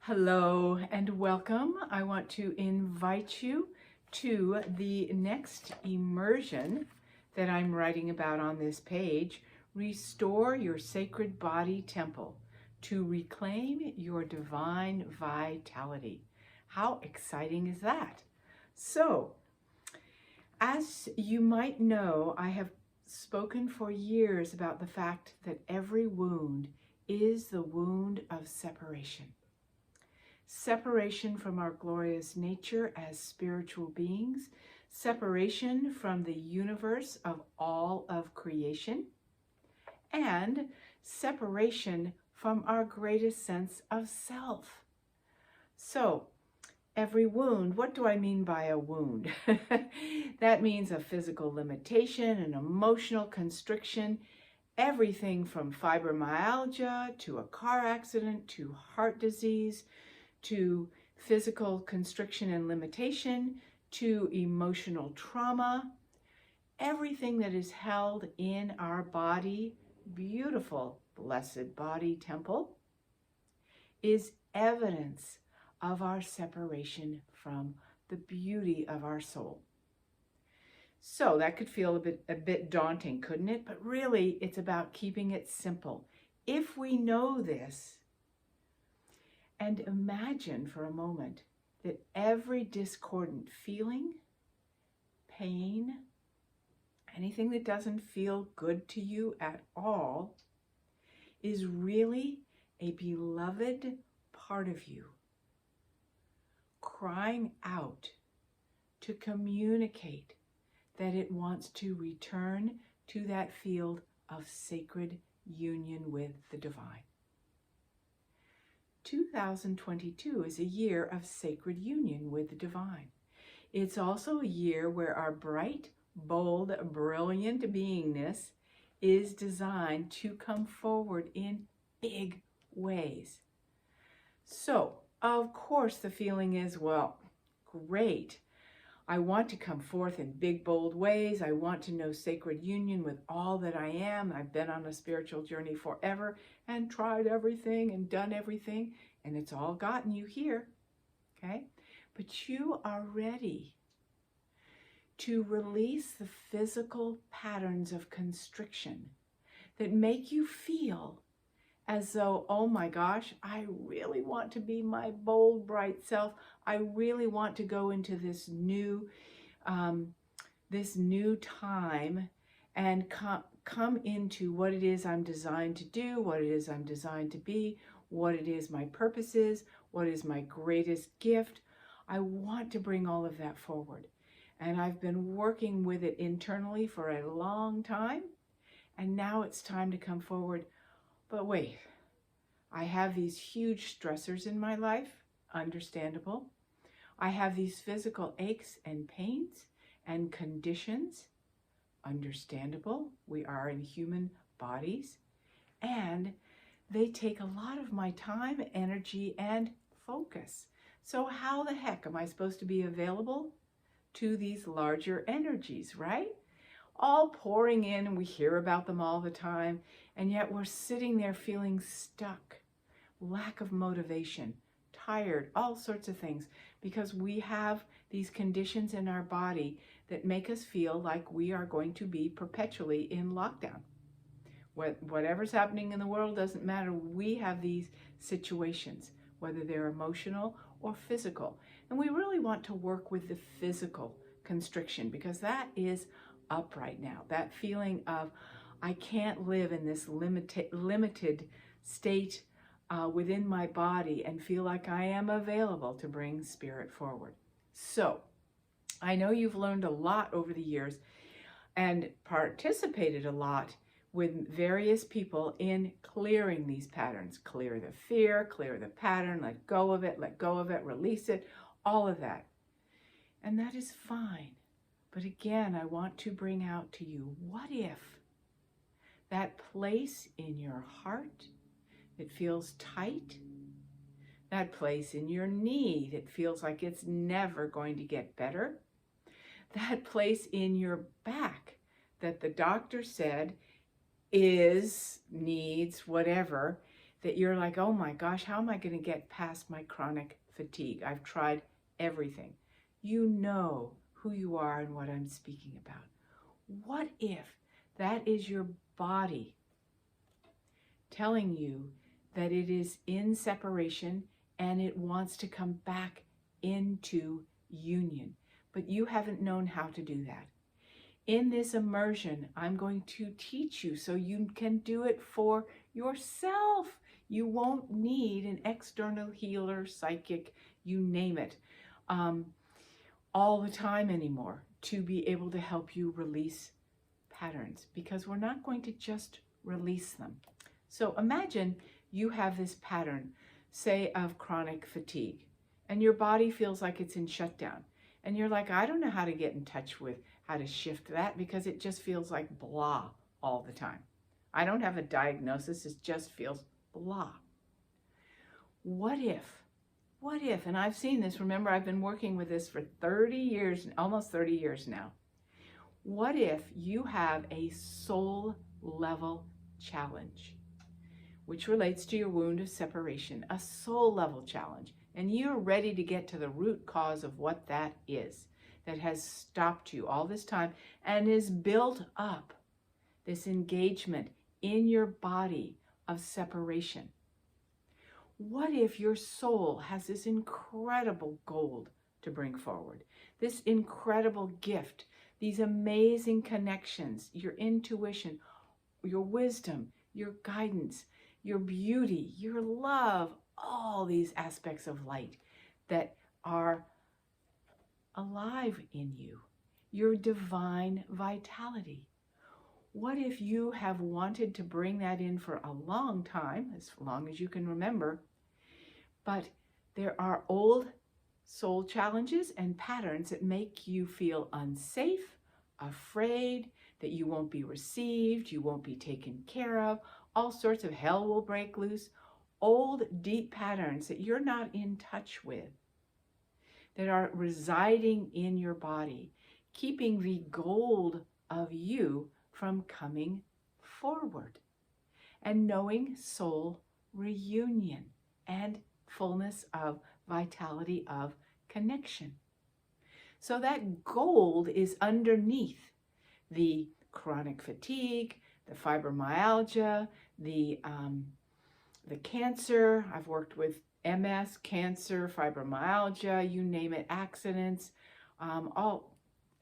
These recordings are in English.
Hello and welcome. I want to invite you to the next immersion that I'm writing about on this page, Restore Your Sacred Body Temple to Reclaim Your Divine Vitality. How exciting is that? So, as you might know, I have spoken for years about the fact that every wound is the wound of separation. Separation from our glorious nature as spiritual beings, separation from the universe of all of creation, and separation from our greatest sense of self. So, every wound, what do I mean by a wound? That means a physical limitation, an emotional constriction, everything from fibromyalgia to a car accident to heart disease, to physical constriction and limitation, to emotional trauma, everything that is held in our body, beautiful, blessed body temple, is evidence of our separation from the beauty of our soul. So that could feel a bit daunting, couldn't it? But really, it's about keeping it simple. If we know this, and imagine for a moment that every discordant feeling, pain, anything that doesn't feel good to you at all is really a beloved part of you crying out to communicate that it wants to return to that field of sacred union with the divine. 2022 is a year of sacred union with the divine. It's also a year where our bright, bold, brilliant beingness is designed to come forward in big ways. So, of course, the feeling is, well, great. I want to come forth in big, bold ways. I want to know sacred union with all that I am. I've been on a spiritual journey forever and tried everything and done everything, and it's all gotten you here, okay? But you are ready to release the physical patterns of constriction that make you feel as though, oh my gosh, I really want to be my bold, bright self. I really want to go into this new time and come into what it is I'm designed to do, what it is I'm designed to be, what it is my purpose is, what is my greatest gift. I want to bring all of that forward. And I've been working with it internally for a long time. And now it's time to come forward. But wait, I have these huge stressors in my life, understandable. I have these physical aches and pains and conditions, understandable. We are in human bodies. And they take a lot of my time, energy, and focus. So how the heck am I supposed to be available to these larger energies, right? All pouring in, and we hear about them all the time, and yet we're sitting there feeling stuck, lack of motivation, tired, all sorts of things, because we have these conditions in our body that make us feel like we are going to be perpetually in lockdown. Whatever's happening in the world doesn't matter. We have these situations, whether they're emotional or physical. And we really want to work with the physical constriction because that is up right now. That feeling of, I can't live in this limited state within my body and feel like I am available to bring spirit forward. So, I know you've learned a lot over the years and participated a lot with various people in clearing these patterns. Clear the fear, clear the pattern, let go of it, release it, all of that. And that is fine. But again, I want to bring out to you, what if that place in your heart that feels tight, that place in your knee that feels like it's never going to get better, that place in your back that the doctor said needs whatever, that you're like, oh my gosh, how am I going to get past my chronic fatigue? I've tried everything. You know who you are and what I'm speaking about. What if that is your body telling you that it is in separation and it wants to come back into union, but you haven't known how to do that? In this immersion, I'm going to teach you so you can do it for yourself. You won't need an external healer, psychic, you name it, all the time anymore to be able to help you release patterns, because we're not going to just release them. So imagine you have this pattern, say, of chronic fatigue, and your body feels like it's in shutdown. And you're like, I don't know how to get in touch with how to shift that because it just feels like blah all the time. I don't have a diagnosis, it just feels blah. What if, and I've seen this, remember I've been working with this for 30 years, almost 30 years now. What if you have a soul level challenge, which relates to your wound of separation, a soul level challenge, and you're ready to get to the root cause of what that is that has stopped you all this time and is built up this engagement in your body of separation. What if your soul has this incredible gold to bring forward, this incredible gift, these amazing connections, your intuition, your wisdom, your guidance, your beauty, your love, all these aspects of light that are alive in you, your divine vitality? What if you have wanted to bring that in for a long time, as long as you can remember, but there are old soul challenges and patterns that make you feel unsafe, afraid, that you won't be received, you won't be taken care of, all sorts of hell will break loose, old deep patterns that you're not in touch with, that are residing in your body, keeping the gold of you from coming forward, and knowing soul reunion and fullness of vitality of connection. So that gold is underneath the chronic fatigue, the fibromyalgia, the cancer. I've worked with MS, cancer, fibromyalgia, you name it, accidents,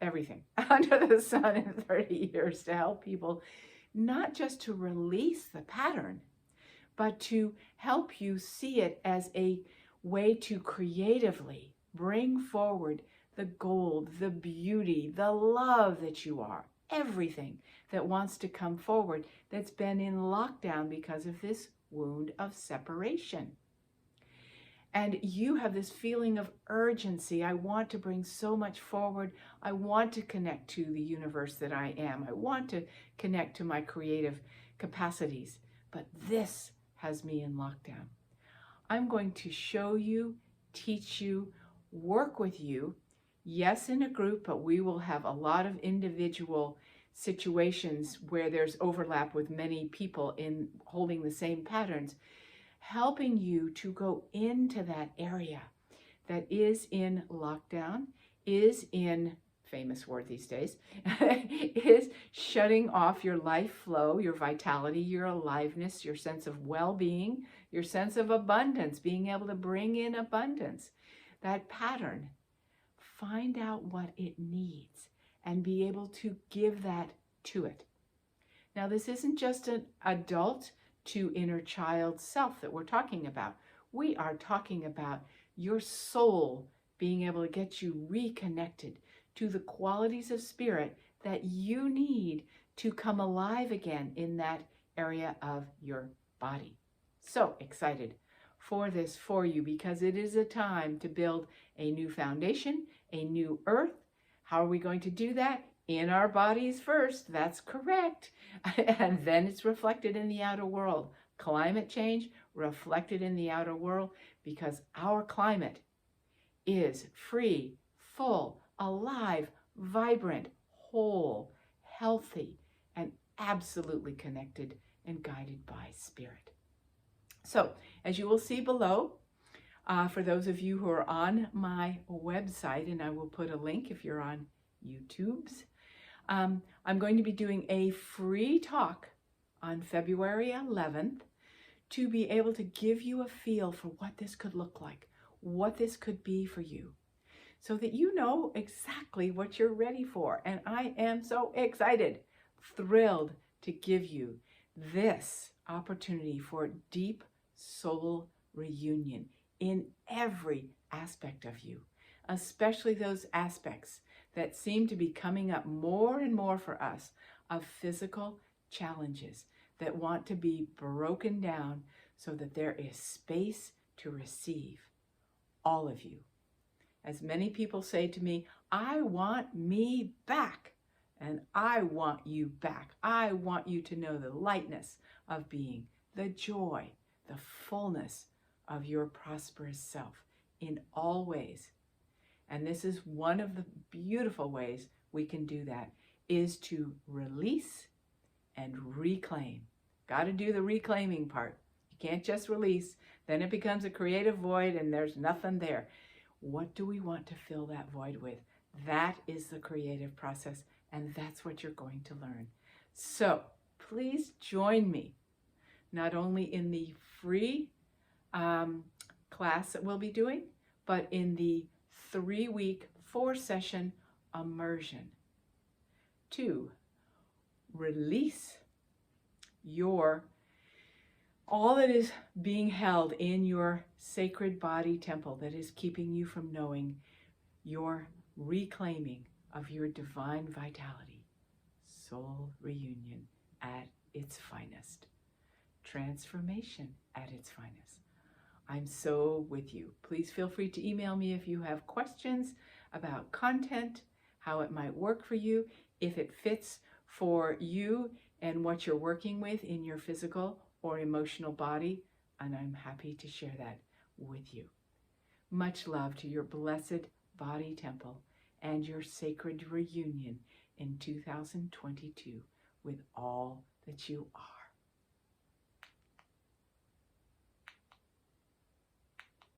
everything under the sun in 30 years to help people, not just to release the pattern, but to help you see it as a way to creatively bring forward the gold, the beauty, the love that you are, everything that wants to come forward that's been in lockdown because of this wound of separation. And you have this feeling of urgency. I want to bring so much forward. I want to connect to the universe that I am. I want to connect to my creative capacities. But this has me in lockdown. I'm going to show you, teach you, work with you. Yes, in a group, but we will have a lot of individual situations where there's overlap with many people in holding the same patterns, helping you to go into that area that is in lockdown, is in, famous word these days, is shutting off your life flow, your vitality, your aliveness, your sense of well-being, your sense of abundance, being able to bring in abundance. That pattern, find out what it needs and be able to give that to it. Now, this isn't just an adult to inner child self that we're talking about. We are talking about your soul being able to get you reconnected to the qualities of spirit that you need to come alive again in that area of your body. So excited for this for you, because it is a time to build a new foundation, a new earth. How are we going to do that? In our bodies first, that's correct. And then it's reflected in the outer world. Climate change reflected in the outer world, because our climate is free, full, alive, vibrant, whole, healthy, and absolutely connected and guided by spirit. So, as you will see below, for those of you who are on my website, and I will put a link if you're on YouTube's, I'm going to be doing a free talk on February 11th to be able to give you a feel for what this could look like, what this could be for you, so that you know exactly what you're ready for. And I am so excited, thrilled to give you this opportunity for deep soul reunion in every aspect of you, especially those aspects that seem to be coming up more and more for us of physical challenges that want to be broken down so that there is space to receive all of you. As many people say to me, I want me back, and I want you back. I want you to know the lightness of being, the joy, the fullness of your prosperous self in all ways. And this is one of the beautiful ways we can do that, is to release and reclaim. Got to do the reclaiming part. You can't just release. Then it becomes a creative void and there's nothing there. What do we want to fill that void with? That is the creative process, and that's what you're going to learn. So please join me, not only in the free class that we'll be doing, but in the 3-week, 4-session immersion to release all that is being held in your sacred body temple that is keeping you from knowing your reclaiming of your divine vitality. Soul reunion at its finest. Transformation at its finest. I'm so with you. Please feel free to email me if you have questions about content, how it might work for you, if it fits for you and what you're working with in your physical or emotional body, and I'm happy to share that with you. Much love to your blessed body temple and your sacred reunion in 2022 with all that you are.